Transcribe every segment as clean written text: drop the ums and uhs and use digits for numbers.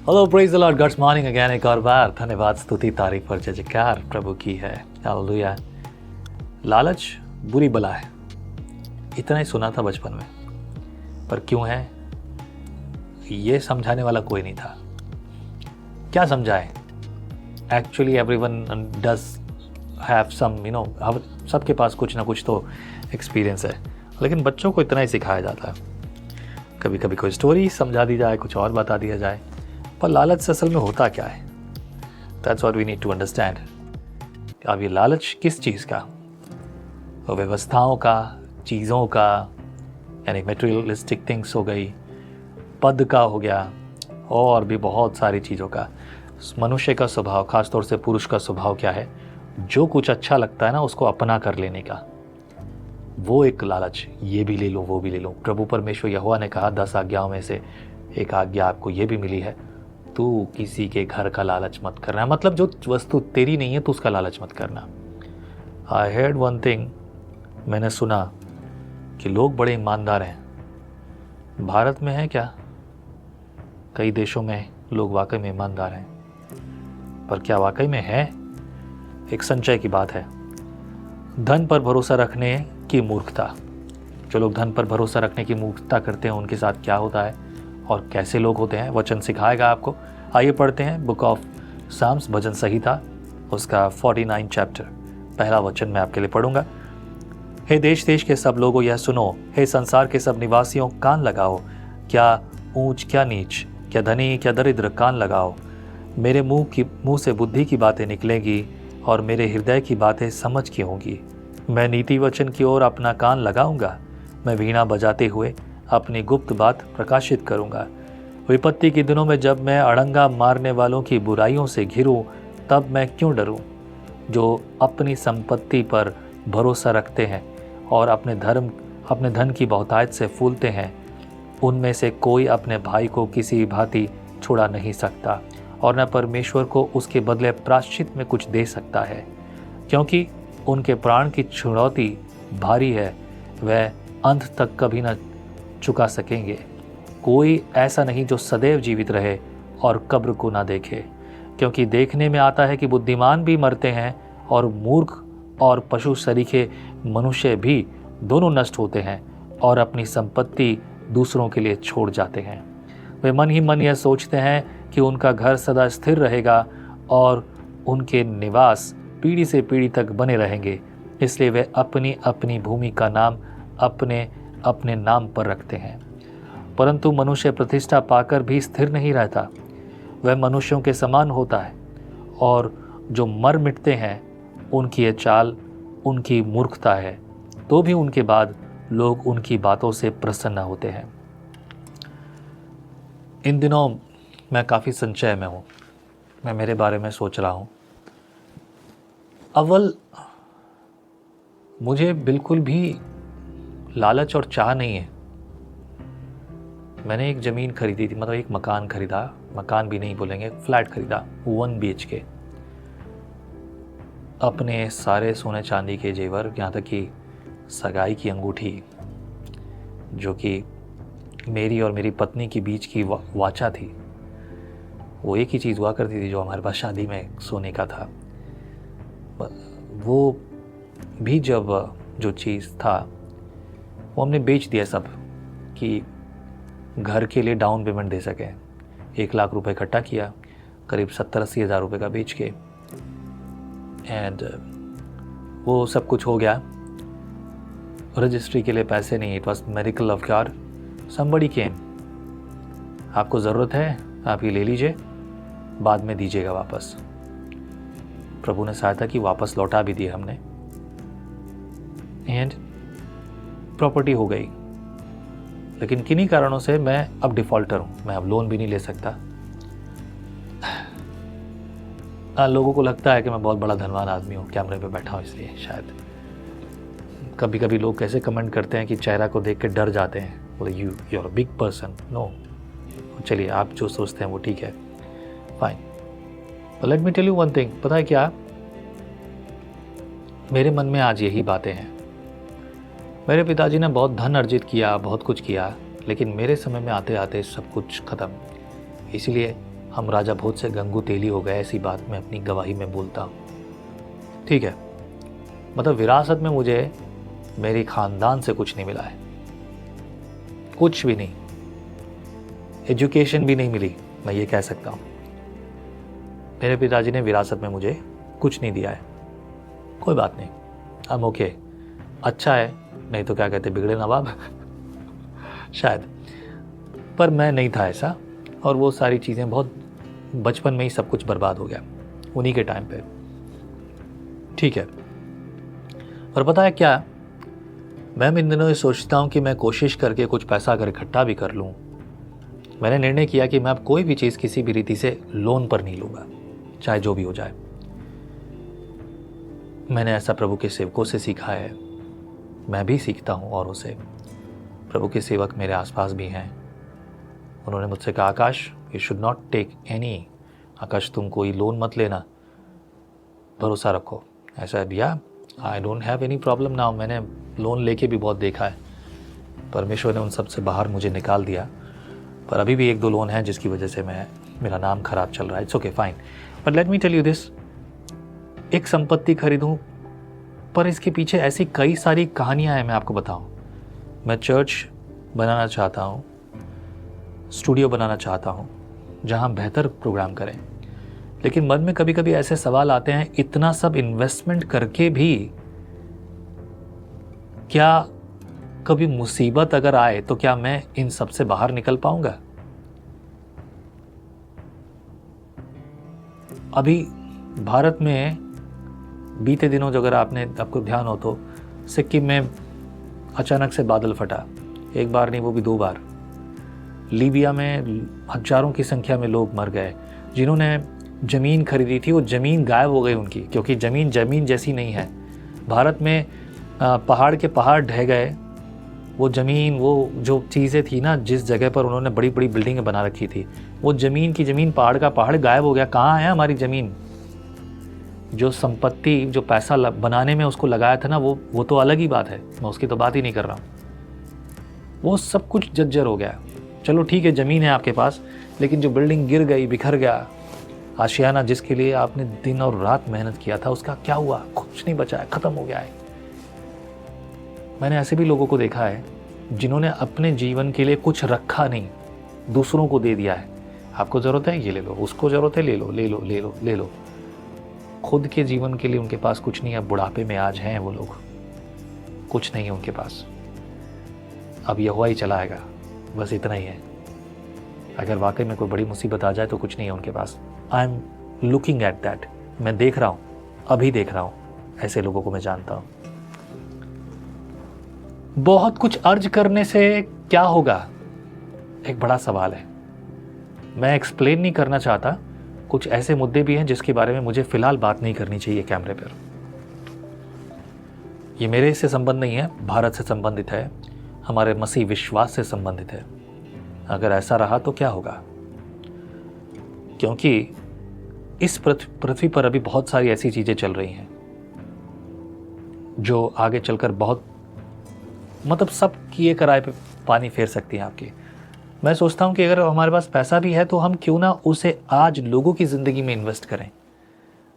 Hello praise the Lord, good morning again. एक और बार धन्यवाद, स्तुति, तारीफ और जय जयकार प्रभु की है। हालेलुया। लालच बुरी बला है, इतना ही सुना था बचपन में, पर क्यों है ये समझाने वाला कोई नहीं था। क्या समझाए? Actually everyone does have some, सबके पास कुछ ना कुछ तो एक्सपीरियंस है, लेकिन बच्चों को इतना ही सिखाया जाता है। कभी कभी कोई स्टोरी समझा दी जाए, कुछ और बता दिया जाए, पर लालच से असल में होता क्या है? That's what we need to understand. अब ये लालच किस चीज़ का? तो व्यवस्थाओं का, चीज़ों का, यानी मेटेरियलिस्टिक थिंग्स हो गई, पद का हो गया, और भी बहुत सारी चीज़ों का। मनुष्य का स्वभाव, खासतौर से पुरुष का स्वभाव क्या है? जो कुछ अच्छा लगता है ना, उसको अपना कर लेने का, वो एक लालच। ये भी ले लो, वो भी ले लो। प्रभु परमेश्वर यहोवा ने कहा 10 आज्ञाओं में से एक आज्ञा आपको ये भी मिली है, तू किसी के घर का लालच मत करना। मतलब जो वस्तु तेरी नहीं है तो उसका लालच मत करना। आई हेard वन थिंग, मैंने सुना कि लोग बड़े ईमानदार हैं। भारत में है क्या? कई देशों में लोग वाकई में ईमानदार हैं, पर क्या वाकई में है? एक संचय की बात है। धन पर भरोसा रखने की मूर्खता। जो लोग धन पर भरोसा रखने की मूर्खता करते हैं, उनके साथ क्या होता है और कैसे लोग होते हैं, वचन सिखाएगा आपको। आइए पढ़ते हैं बुक ऑफ साम्स, भजन संहिता, उसका 49 चैप्टर। पहला वचन मैं आपके लिए पढ़ूंगा। हे देश देश के सब लोगों यह सुनो, हे संसार के सब निवासियों कान लगाओ। क्या ऊंच क्या नीच, क्या धनी क्या दरिद्र, कान लगाओ। मेरे मुंह से बुद्धि की बातें निकलेंगी और मेरे हृदय की बातें समझ की होंगी। मैं नीति वचन की ओर अपना कान लगाऊंगा। मैं वीणा बजाते हुए अपनी गुप्त बात प्रकाशित करूंगा। विपत्ति के दिनों में जब मैं अड़ंगा मारने वालों की बुराइयों से घिरूं, तब मैं क्यों डरूं? जो अपनी संपत्ति पर भरोसा रखते हैं और अपने धन की बहुतायत से फूलते हैं, उनमें से कोई अपने भाई को किसी भांति छुड़ा नहीं सकता और न परमेश्वर को उसके बदले प्रायश्चित में कुछ दे सकता है, क्योंकि उनके प्राण की छुड़ौती भारी है, वह अंत तक कभी न चुका सकेंगे। कोई ऐसा नहीं जो सदैव जीवित रहे और कब्र को ना देखे, क्योंकि देखने में आता है कि बुद्धिमान भी मरते हैं और मूर्ख और पशु सरीखे मनुष्य भी दोनों नष्ट होते हैं और अपनी संपत्ति दूसरों के लिए छोड़ जाते हैं। वे मन ही मन यह सोचते हैं कि उनका घर सदा स्थिर रहेगा और उनके निवास पीढ़ी से पीढ़ी तक बने रहेंगे, इसलिए वे अपनी अपनी भूमि का नाम अपने अपने नाम पर रखते हैं। परंतु मनुष्य प्रतिष्ठा पाकर भी स्थिर नहीं रहता। वह मनुष्यों के समान होता है, और जो मर मिटते हैं उनकी ये चाल उनकी मूर्खता है, तो भी उनके बाद लोग उनकी बातों से प्रसन्न होते हैं। इन दिनों मैं काफ़ी संचय में हूँ। मैं मेरे बारे में सोच रहा हूँ। अव्वल मुझे बिल्कुल भी लालच और चाह नहीं है। मैंने एक ज़मीन खरीदी थी, मतलब एक मकान खरीदा, मकान भी नहीं बोलेंगे, फ्लैट खरीदा 1 BHK। अपने सारे सोने चांदी के जेवर, यहाँ तक कि सगाई की अंगूठी, जो कि मेरी और मेरी पत्नी के बीच की वाचा थी, वो एक ही चीज़ हुआ करती थी जो हमारे पास शादी में सोने का था। वो भी जब जो चीज़ था वो हमने बेच दिया सब, कि घर के लिए डाउन पेमेंट दे सकें। 1 लाख रुपए इकट्ठा किया, करीब 70-80 हज़ार रुपये का बेच के, एंड वो सब कुछ हो गया। रजिस्ट्री के लिए पैसे नहीं। It was miracle of God. Somebody came, आपको ज़रूरत है आप ये ले लीजिए, बाद में दीजिएगा वापस। प्रभु ने सहायता की, वापस लौटा भी दिए हमने, एंड प्रॉपर्टी हो गई। लेकिन किन्हीं कारणों से मैं अब डिफ़ॉल्टर हूँ। मैं अब लोन भी नहीं ले सकता। लोगों को लगता है कि मैं बहुत बड़ा धनवान आदमी हूँ, कैमरे पे बैठा हूँ इसलिए शायद। कभी कभी लोग कैसे कमेंट करते हैं कि चेहरा को देख के डर जाते हैं, बोले you are a big person. No, चलिए आप जो सोचते हैं वो ठीक है, fine. Let me tell you one thing. पता है क्या, मेरे मन में आज यही बातें हैं। मेरे पिताजी ने बहुत धन अर्जित किया, बहुत कुछ किया, लेकिन मेरे समय में आते आते सब कुछ ख़त्म। इसलिए हम राजा भोज से गंगू तेली हो गए, ऐसी बात मैं अपनी गवाही में बोलता हूँ। ठीक है, मतलब विरासत में मुझे मेरी खानदान से कुछ नहीं मिला है, कुछ भी नहीं, एजुकेशन भी नहीं मिली, मैं ये कह सकता हूँ। मेरे पिताजी ने विरासत में मुझे कुछ नहीं दिया है। कोई बात नहीं, आई एम ओके, अच्छा है, नहीं तो क्या कहते बिगड़े नवाब शायद। पर मैं नहीं था ऐसा, और वो सारी चीज़ें बहुत बचपन में ही सब कुछ बर्बाद हो गया उन्हीं के टाइम पे। ठीक है, पर पता है क्या, मैं इन दिनों ये सोचता हूँ कि मैं कोशिश करके कुछ पैसा अगर इकट्ठा भी कर लूँ। मैंने निर्णय किया कि मैं अब कोई भी चीज़ किसी भी रीति से लोन पर नहीं लूँगा, चाहे जो भी हो जाए। मैंने ऐसा प्रभु के सेवकों से सीखा है, मैं भी सीखता हूँ औरों से। प्रभु के सेवक मेरे आसपास भी हैं। उन्होंने मुझसे कहा, Akash you should not take any, Akash तुम कोई लोन मत लेना, भरोसा रखो। ऐसा है भैया, I don't have any problem now. मैंने लोन लेके भी बहुत देखा है, परमेश्वर ने उन सब से बाहर मुझे निकाल दिया। पर अभी भी 1-2 लोन हैं जिसकी वजह से मेरा नाम खराब चल रहा है। It's okay, fine, but let me tell you this, एक संपत्ति खरीदूं, पर इसके पीछे ऐसी कई सारी कहानियां हैं। मैं आपको बताऊं, मैं चर्च बनाना चाहता हूं, स्टूडियो बनाना चाहता हूं जहां बेहतर प्रोग्राम करें, लेकिन मन में कभी कभी ऐसे सवाल आते हैं, इतना सब इन्वेस्टमेंट करके भी क्या कभी मुसीबत अगर आए तो क्या मैं इन सब से बाहर निकल पाऊंगा? अभी भारत में बीते दिनों जो अगर आपको ध्यान हो तो सिक्किम में अचानक से बादल फटा, एक बार नहीं वो भी 2 बार। लीबिया में हजारों की संख्या में लोग मर गए। जिन्होंने ज़मीन खरीदी थी वो ज़मीन गायब हो गई उनकी, क्योंकि ज़मीन जैसी नहीं है। भारत में पहाड़ के पहाड़ ढह गए, वो ज़मीन, वो जो चीज़ें थी ना, जिस जगह पर उन्होंने बड़ी बड़ी बिल्डिंगें बना रखी थी, वो ज़मीन की ज़मीन, पहाड़ का पहाड़ गायब हो गया। कहाँ है हमारी ज़मीन? जो संपत्ति, जो पैसा बनाने में उसको लगाया था ना, वो तो अलग ही बात है, मैं उसकी तो बात ही नहीं कर रहा हूँ। वो सब कुछ जर्जर हो गया। चलो ठीक है, ज़मीन है आपके पास, लेकिन जो बिल्डिंग गिर गई, बिखर गया, आशियाना जिसके लिए आपने दिन और रात मेहनत किया था, उसका क्या हुआ? कुछ नहीं बचा है, ख़त्म हो गया है। मैंने ऐसे भी लोगों को देखा है जिन्होंने अपने जीवन के लिए कुछ रखा नहीं, दूसरों को दे दिया है। आपको ज़रूरत है, ये ले लो, उसको ज़रूरत है, ले लो ले लो ले लो ले लो। खुद के जीवन के लिए उनके पास कुछ नहीं है। बुढ़ापे में आज हैं वो लोग, कुछ नहीं है उनके पास। अब यहोवा ही चलाएगा, बस इतना ही है। अगर वाकई में कोई बड़ी मुसीबत आ जाए तो कुछ नहीं है उनके पास। I am looking at that, मैं देख रहा हूँ, अभी देख रहा हूँ, ऐसे लोगों को मैं जानता हूँ। बहुत कुछ अर्ज करने से क्या होगा, एक बड़ा सवाल है। मैं एक्सप्लेन नहीं करना चाहता, कुछ ऐसे मुद्दे भी हैं जिसके बारे में मुझे फिलहाल बात नहीं करनी चाहिए कैमरे पर। ये मेरे से संबंध नहीं है, भारत से संबंधित है, हमारे मसीह विश्वास से संबंधित है। अगर ऐसा रहा तो क्या होगा? क्योंकि इस पृथ्वी पर अभी बहुत सारी ऐसी चीजें चल रही हैं जो आगे चलकर बहुत, मतलब सब किए कराए पे पानी फेर सकती हैं आपकी। मैं सोचता हूं कि अगर हमारे पास पैसा भी है तो हम क्यों ना उसे आज लोगों की ज़िंदगी में इन्वेस्ट करें,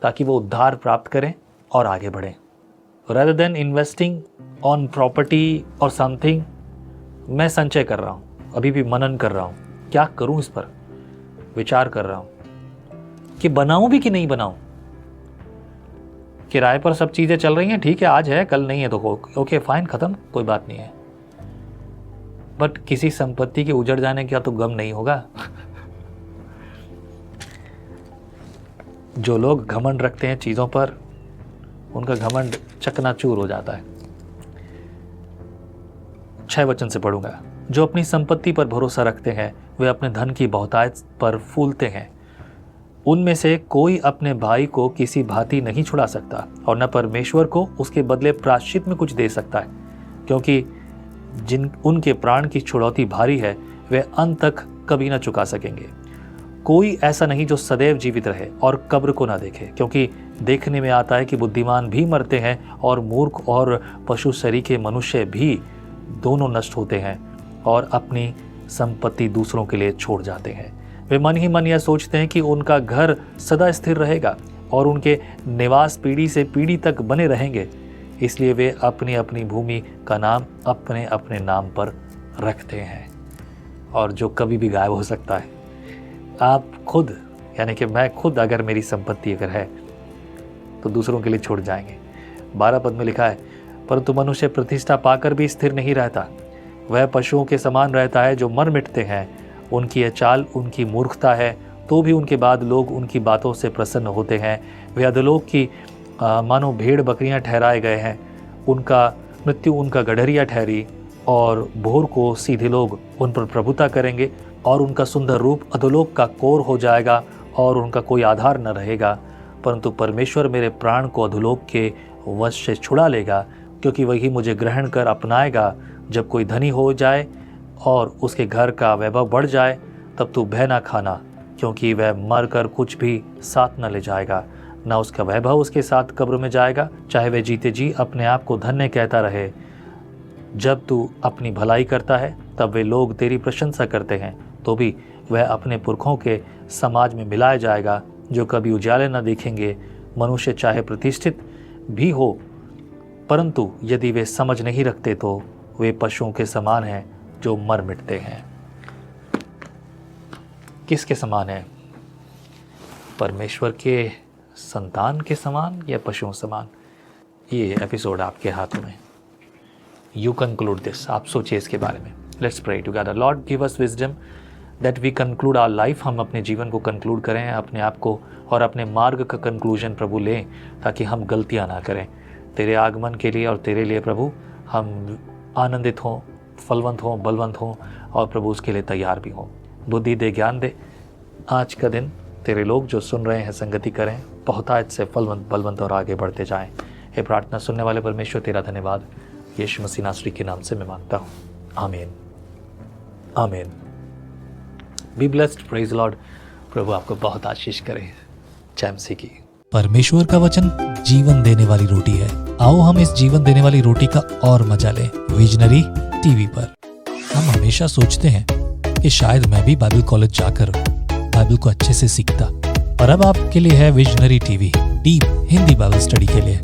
ताकि वो उद्धार प्राप्त करें और आगे बढ़ें, rather than investing on property or something। मैं संचय कर रहा हूं, अभी भी मनन कर रहा हूं, क्या करूं इस पर विचार कर रहा हूं कि बनाऊं भी कि नहीं बनाऊं। किराए पर सब चीजें चल रही हैं, ठीक है, आज है कल नहीं है तो ओके फाइन, खत्म, कोई बात नहीं है। बट किसी संपत्ति के उजड़ जाने का तो गम नहीं होगा। जो लोग घमंड रखते हैं चीजों पर, उनका घमंड चकनाचूर हो जाता है। 6 वचन से पढ़ूंगा। जो अपनी संपत्ति पर भरोसा रखते हैं वे अपने धन की बहुतायत पर फूलते हैं। उनमें से कोई अपने भाई को किसी भांति नहीं छुड़ा सकता और न परमेश्वर को उसके बदले प्रायश्चित में कुछ दे सकता है, क्योंकि जिन उनके प्राण की छुड़ौती भारी है वे अंत तक कभी न चुका सकेंगे। कोई ऐसा नहीं जो सदैव जीवित रहे और कब्र को ना देखे, क्योंकि देखने में आता है कि बुद्धिमान भी मरते हैं और मूर्ख और पशु सरीखे मनुष्य भी दोनों नष्ट होते हैं और अपनी संपत्ति दूसरों के लिए छोड़ जाते हैं। वे मन ही मन यह सोचते हैं कि उनका घर सदा स्थिर रहेगा और उनके निवास पीढ़ी से पीढ़ी तक बने रहेंगे, इसलिए वे अपनी अपनी भूमि का नाम अपने अपने नाम पर रखते हैं, और जो कभी भी गायब हो सकता है। आप खुद, यानी कि मैं खुद, अगर मेरी संपत्ति अगर है तो दूसरों के लिए छोड़ जाएंगे। 12 पद में लिखा है, परंतु मनुष्य प्रतिष्ठा पाकर भी स्थिर नहीं रहता, वह पशुओं के समान रहता है जो मर मिटते हैं। उनकी यह चाल उनकी मूर्खता है, तो भी उनके बाद लोग उनकी बातों से प्रसन्न होते हैं। वे अधोलोक की मानो भेड़ बकरियां ठहराए गए हैं। उनका मृत्यु उनका गडरिया ठहरी, और भोर को सीधे लोग उन पर प्रभुता करेंगे, और उनका सुंदर रूप अधोलोक का कोर हो जाएगा और उनका कोई आधार न रहेगा। परंतु परमेश्वर मेरे प्राण को अधोलोक के वश से छुड़ा लेगा, क्योंकि वही मुझे ग्रहण कर अपनाएगा। जब कोई धनी हो जाए और उसके घर का वैभव बढ़ जाए, तब तू भय ना खाना, क्योंकि वह मर कर कुछ भी साथ न ले जाएगा, न उसका वैभव उसके साथ कब्र में जाएगा, चाहे वह जीते जी अपने आप को धन्य कहता रहे। जब तू अपनी भलाई करता है, तब वे लोग तेरी प्रशंसा करते हैं, तो भी वह अपने पुरखों के समाज में मिलाया जाएगा, जो कभी उजाले न देखेंगे। मनुष्य चाहे प्रतिष्ठित भी हो, परंतु यदि वे समझ नहीं रखते तो वे पशुओं के समान हैं जो मर मिटते हैं। किसके समान है? परमेश्वर के संतान के समान या पशुओं समान? ये एपिसोड आपके हाथों में। यू कंक्लूड दिस, आप सोचिए इसके बारे में। Let's pray together. Lord give us wisdom that we conclude our life. हम अपने जीवन को कंक्लूड करें, अपने आप को और अपने मार्ग का कंक्लूजन प्रभु लें, ताकि हम गलतियां ना करें। तेरे आगमन के लिए और तेरे लिए प्रभु हम आनंदित हों, फलवंत हों, बलवंत हों, और प्रभु उसके लिए तैयार भी हों। बुद्धि दे, ज्ञान दे। आज का दिन तेरे लोग जो सुन रहे हैं संगति करें, बहुतायत से फलवंत, बलवंत और आगे बढ़ते जाएं। ये प्रार्थना सुनने वाले परमेश्वर तेरा धन्यवाद, यीशु मसीह नासरी के नाम से मैं मांगता हूँ, आमीन, आमीन। Be blessed, praise Lord. प्रभु आपको बहुत आशीष करे। जय मसीह की। परमेश्वर का वचन जीवन देने वाली रोटी है। आओ हम इस जीवन देने वाली रोटी का और मजा लें विजनरी टीवी पर। हम हमेशा सोचते हैं कि शायद मैं भी बाइबल कॉलेज जाकर बाइबल को अच्छे से सीखता, और अब आपके लिए है visionary TV, deep Hindi Bible study के लिए।